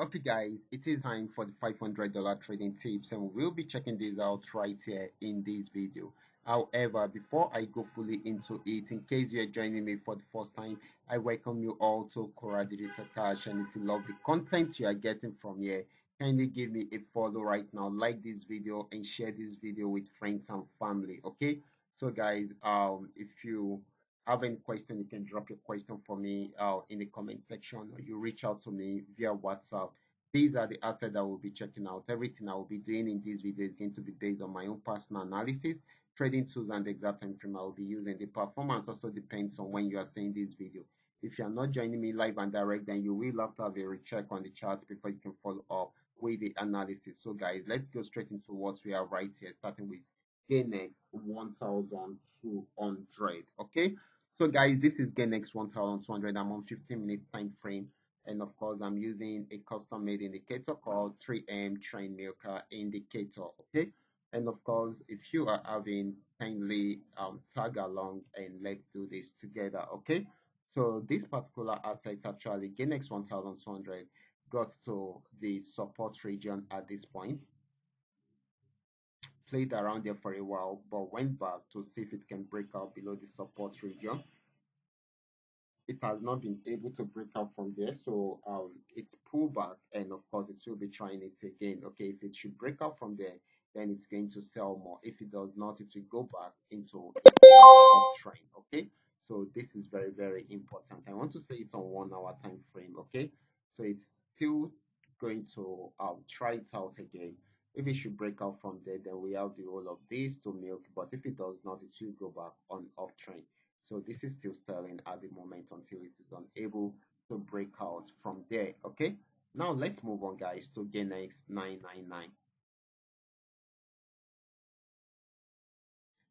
Okay, guys, it is time for the $500 trading tips, and we'll be checking this out right here in this video. However, before I go fully into it, in case you're joining me for the first time, I welcome you all to Qora Digital Cash. And if you love the content you are getting from here, kindly give me a follow right now, like this video, and share this video with friends and family. Okay, so guys, if you have any question, you can drop your question for me in the comment section, or you reach out to me via WhatsApp. These are the assets that we'll be checking out. Everything I will be doing in this video is going to be based on my own personal analysis, trading tools, and the exact time frame I will be using. The performance also depends on when you are seeing this video. If you are not joining me live and direct, then you will have to have a recheck on the charts before you can follow up with the analysis. So guys, let's go straight into what we have right here, starting with GainX 1200. Okay, so guys, this is GainX 1200. I'm on 15 minutes time frame, and of course I'm using a custom made indicator called 3M Train Milker indicator. Okay, and of course if you are having, kindly tag along and let's do this together. Okay, so this particular asset, actually GainX 1200, got to the support region at this point, played around there for a while, but went back to see if it can break out below the support region. It has not been able to break out from there, so it's pulled back, and of course it will be trying it again. Okay, if it should break out from there, then it's going to sell more. If it does not, it will go back into its uptrend. Okay, so this is very, very important. I want to say it's on 1 hour time frame. Okay, so it's still going to try it out again. If it should break out from there, then we have the whole of this to milk, but if it does not, it will go back on uptrend. So this is still selling at the moment until it is unable to break out from there. Okay, now let's move on, guys, to GainX 999.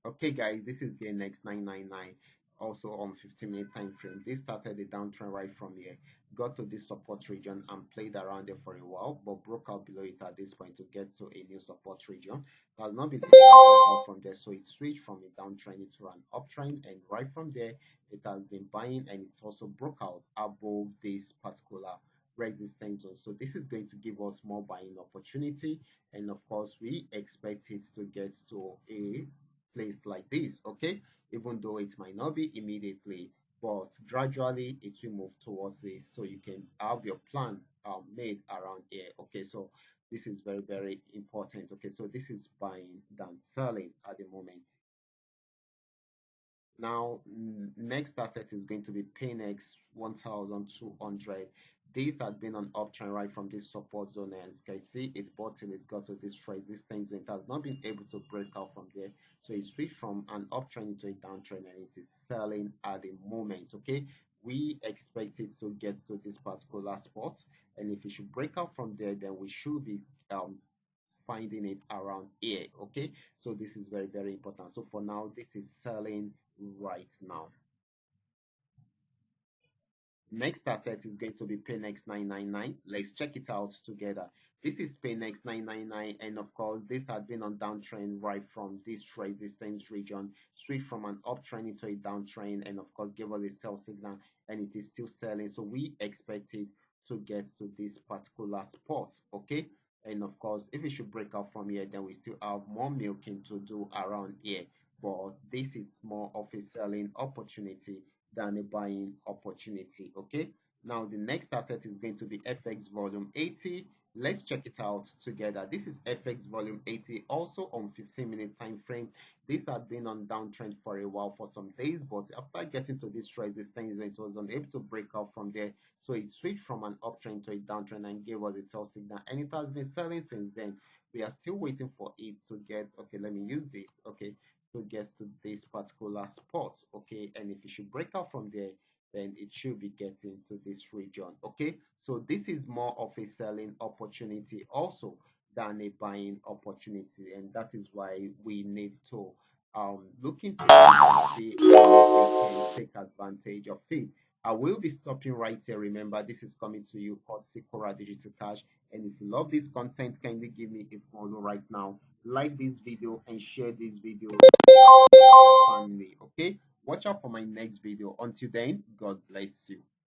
Okay, guys, this is GainX 999, also on 15-minute time frame. This started the downtrend right from here, got to this support region and played around there for a while, but broke out below it at this point to get to a new support region. It has not been able to break out from there, so it switched from a downtrend into an uptrend, and right from there it has been buying, and it's also broke out above this particular resistance zone. So this is going to give us more buying opportunity, and of course we expect it to get to a placed like this. Okay, even though it might not be immediately, but gradually it will move towards this, so you can have your plan made around here. Okay, so this is very, very important. Okay, so this is buying than selling at the moment. Now, next asset is going to be PayNext 1200. This had been on uptrend right from this support zone, and as you can see, it bought till it got to this resistance zone. It has not been able to break out from there, so it switched from an uptrend into a downtrend, and it is selling at the moment. Okay, we expect it to get to this particular spot, and if it should break out from there, then we should be finding it around here. Okay, so this is very, very important. So for now, this is selling right now. Next asset is going to be PayNext 999. Let's check it out together. This is PayNext 999, and of course, this had been on downtrend right from this resistance region, switched from an uptrend into a downtrend, and of course, gave us a sell signal, and it is still selling. So we expect it to get to this particular spot. Okay, and of course, if it should break out from here, then we still have more milking to do around here, but this is more of a selling opportunity than a buying opportunity. Okay, now the next asset is going to be FX volume 80. Let's check it out together. This is FX volume 80, also on 15-minute time frame. This had been on downtrend for a while, for some days, but after getting to this resistance, it was unable to break out from there, so it switched from an uptrend to a downtrend and gave us a sell signal, and it has been selling since then. We are still waiting for it to get, okay, let me use this, okay, to get to this particular spot. Okay, and if it should break out from there, then it should be getting to this region. Okay, so this is more of a selling opportunity also than a buying opportunity, and that is why we need to look into it and see how we can take advantage of it. I will be stopping right here. Remember, this is coming to you courtesy Qora Digital Cash. And if you love this content, kindly give me a follow right now, like this video, and share this video with your family. Okay, watch out for my next video. Until then, God bless you.